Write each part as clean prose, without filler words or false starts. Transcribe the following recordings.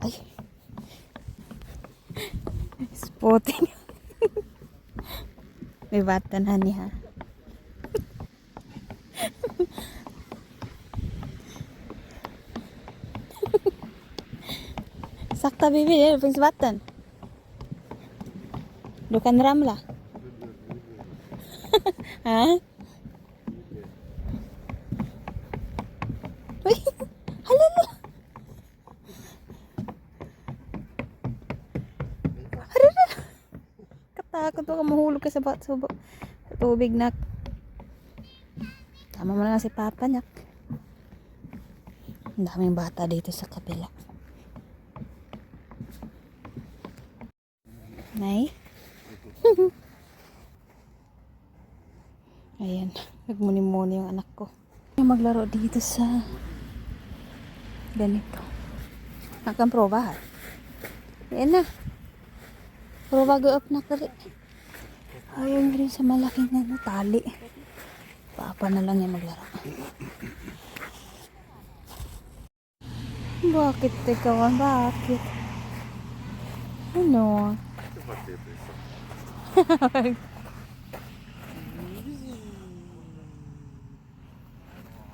Ay. Spotting. May bata na niya. Sakta bibi dia finns vatten. Du kan ramla. Ha? Uy, halala. Halala. Katakot baka mahulog ka sa tubig nak. Tama mo na si Papa nak. Ang daming bata dito sa kabila. Nay. Ayan, nagmuni-muni yung anak ko. Maglaro dito sa ganito. Akan proba. Ayan na. Proba go up na kali. Ayaw rin sa malaking tali. Papa na lang yung maglaro. Bakit tekawan? Bakit? Ano?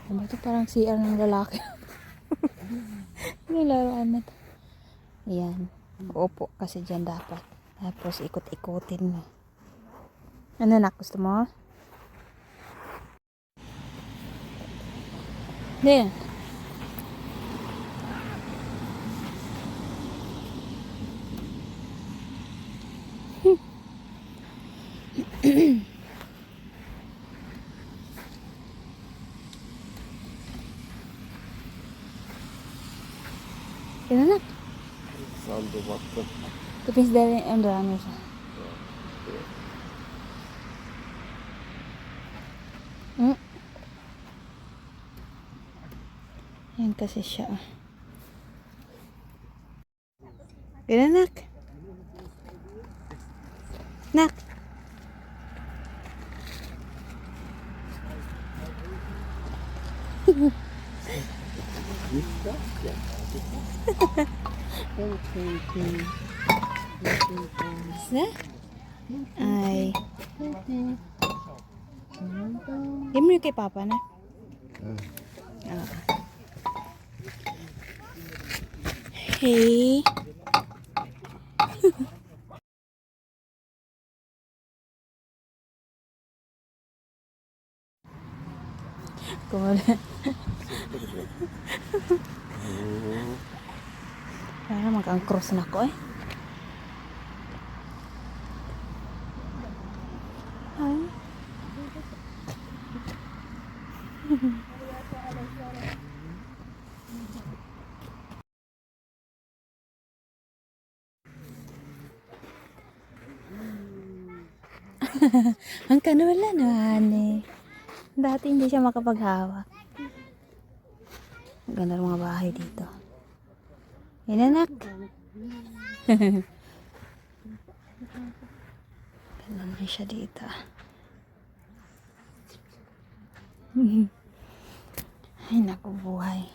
Ano ito? Parang CR ng lalaki. Nilaruan na ito. Ayan. Upo kasi dyan dapat. Tapos ikot-ikutin mo. Ano na? Gusto mo? Hindi. Yan na. Saldo vatten. Det finns där en rör nu så. Yan kasi siya. Yan na, nak. Nak. Sa? Ay. Di mo yung kay Papa na? Hey. Kumala. Para mag-cross na ko eh. Ay. Ang kanula naman eh. Dati hindi siya makapaghawak. Ang ganda ng mga bahay dito. Yan anak. Ganda naman siya dito. Ay naku buhay.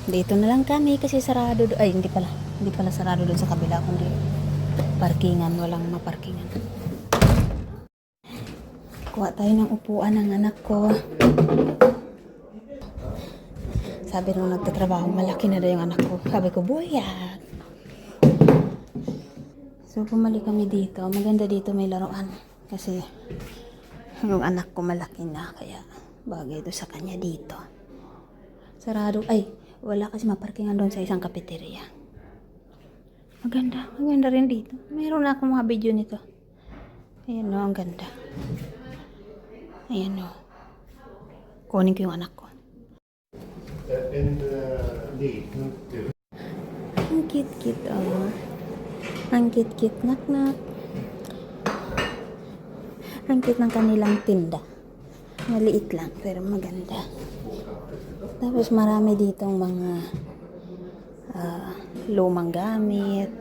Dito na lang kami kasi sarado. Ay hindi pala sarado doon sa kabila kundi parkingan, walang maparkingan. Kuha tayo ng upuan ng anak ko. Sabi nung nagtatrabaho, malaki na daw yung anak ko. Sabi ko, buyak. So, pumalik kami dito. Maganda dito may laruan. Kasi, yung anak ko malaki na. Kaya, bagay ito sa kanya dito. Sarado. Ay, wala kasi maparkingan doon sa isang cafeteria. Maganda. Maganda rin dito. Mayroon na akong mga video nito. Ayan o, ang ganda. Ayan o. Kunin ko yung anak ko. Ang cute-cute oh. Ang cute-cute nak-nak. Ang cute ng kanilang tinda. Maliit lang pero maganda. Tapos marami ditong mga lumang gamit.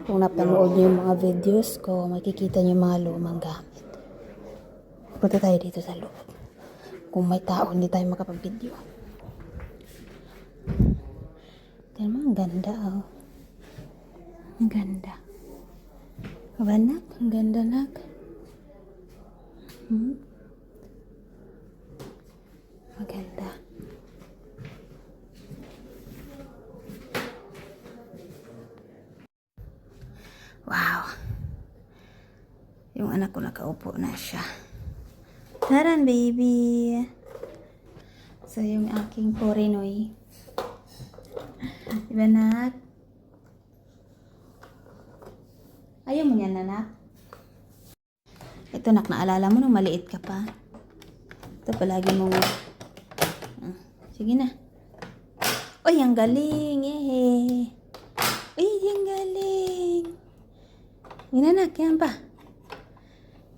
Kung napanood niyo yung mga videos ko, makikita niyo yung mga lumang gamit. Punta tayo dito sa loob. Kung may tao, hindi tayo makapag-video. Tignan mo, ang ganda oh. Ang ganda. Aba nak, ang ganda nak. Maganda. Wow. Yung anak ko nakaupo na siya. Taran, baby. So, yung aking porinoy. Diba, nak? Ayaw mo yan, anak? Ito, nak, naalala mo nung maliit ka pa. Ito, palagi mong... sige na. Uy, ang galing. Yehey. Uy, ang galing. Yan, anak, yan pa.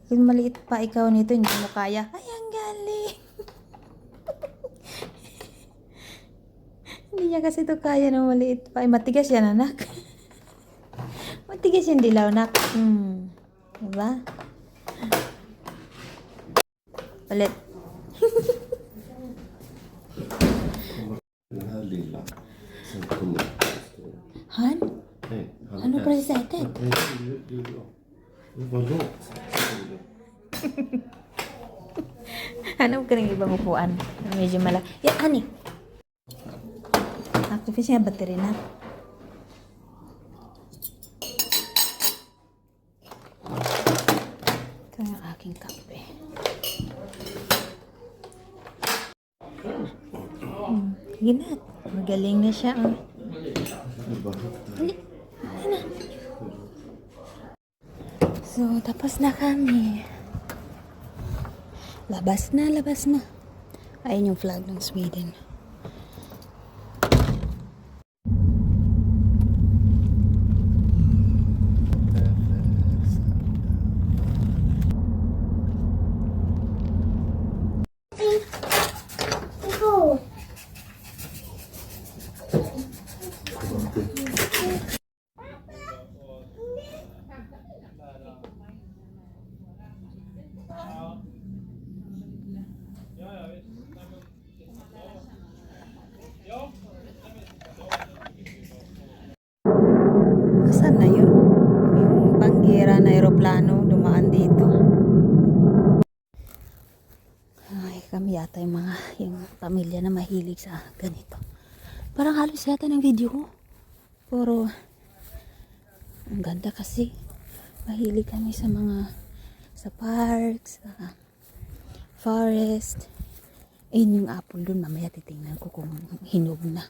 Kung maliit pa ikaw nito, hindi mo kaya. Ay, ang galing. Hindi niya kasi ito kaya na maliit pa. Ay, matigas yan, anak. Matigas yung dilaw, anak. Diba? Ulit. Den här lilla. Sen kommer Han? Nej, han Ano pa sa atin? Nej, det var lågt. Hanap ka ng ibang upuan. Medyo malaki. Yan, ani. Active siya battery na. Ito yung aking kape. Sige na. Magaling na siya. Dali. Dali na. So, tapos na kami. Labas na, labas na. Ayun yung flag ng Sweden. Saan na yun? Yung panggira na aeroplano dumaan dito. Ay, kami yata yung pamilya na mahilig sa ganito. Parang halos yata ng video ko. Puro, ang ganda kasi. Mahilig kami sa parks, sa forest. Ayun yung apple dun. Mamaya titingnan ko kung hinog na.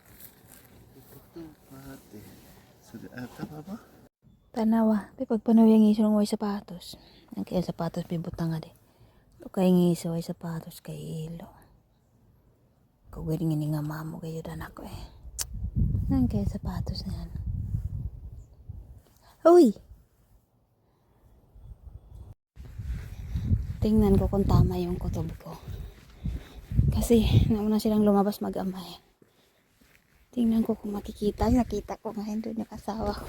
Så du äter pappa? Tanawa, pagpanaw yung iso ng way sapatos. Ang kaya sapatos pibutang nga di. Ito kaya ng iso way sapatos kay ilo. Kagawin nga nga mamo kayo dan ako eh. Ang kaya sapatos na yan. Uy! Tingnan ko kung tama yung kutob ko. Kasi nauna silang lumabas mag-amay. Tingnan ko kung makikita. Nakita ko ngayon doon yung asawa ko.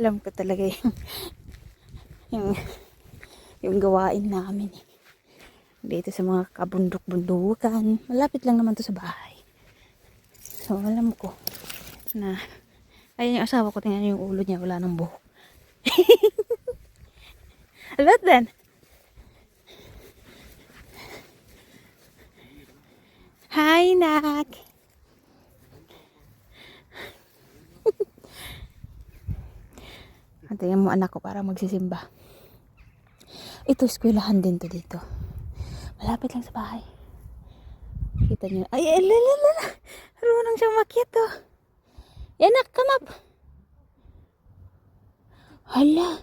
Alam ko talaga yung gawain namin. Dito sa mga kabundok-bundukan. Malapit lang naman to sa bahay. So alam ko na ayun yung asawa ko. Tingnan yung ulo niya. Wala nang buhok. Alright then. Hi, Nak! Tingnan mo anak ko para magsisimba. Ito, eskwelahan din to dito. Malapit lang sa bahay. Kita niyo. Ay, lalala! Marunong siyang makyat to. Yan, Nak, come up! Hala!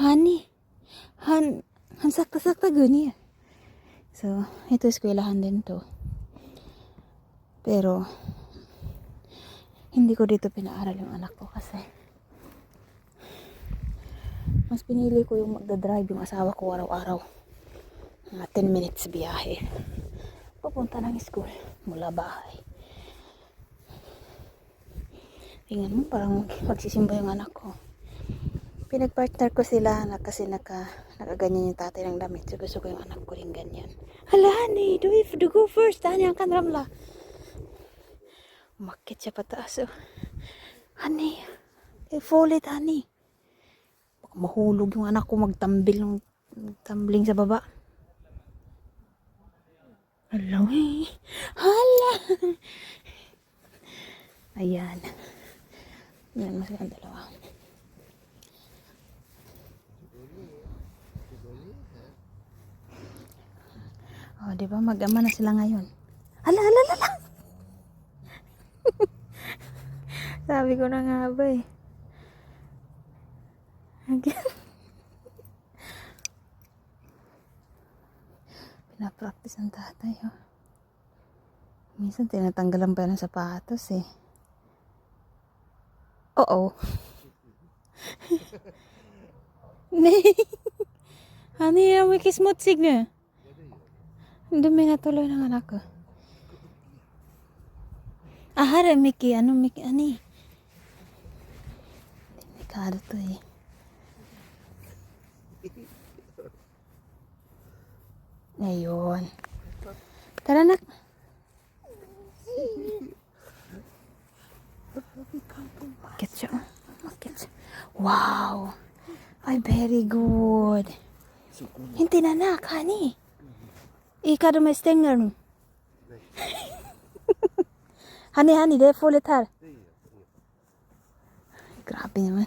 Honey! Han sakta-sakta guni. So, ito eskwelahan din to. Pero, hindi ko dito pinaaral yung anak ko kasi mas pinili ko yung magdadrive yung asawa ko araw-araw. Mga 10 minutes biyahe. Papunta ng school. mula bahay. Tingnan mo, parang magsisimba yung anak ko. Pinagpartner ko sila na kasi nakaganyan yung tatay ng damit. So gusto ko yung anak ko rin ganyan. Hala, honey, do go first. Tanya kan Ramla. Umakit siya pataas. Oh. Honey, fall it, honey. Baka mahulog yung anak ko magtumbling sa baba. Hala, hala. Ayan. Yan, mas ang dalawa. Oh, di ba? Mag-ama na sila ngayon. Hala, hala, hala. Sabi ko na nga ba eh. Pinapractice ang tatay, oh. Minsan tinatanggalan pa ng sapatos, eh. Oo. Nej. Han är mycket smutsig nu. Dumi na tuloy ng anak ko. Här är mycket, ani. Delikado to eh. Ayun. Tara nak. Makit siya. Makit siya. Wow. Ay, very good. Hindi na nak, honey. Ika de stänger nu. Honey, det är fullt här. Grabe naman.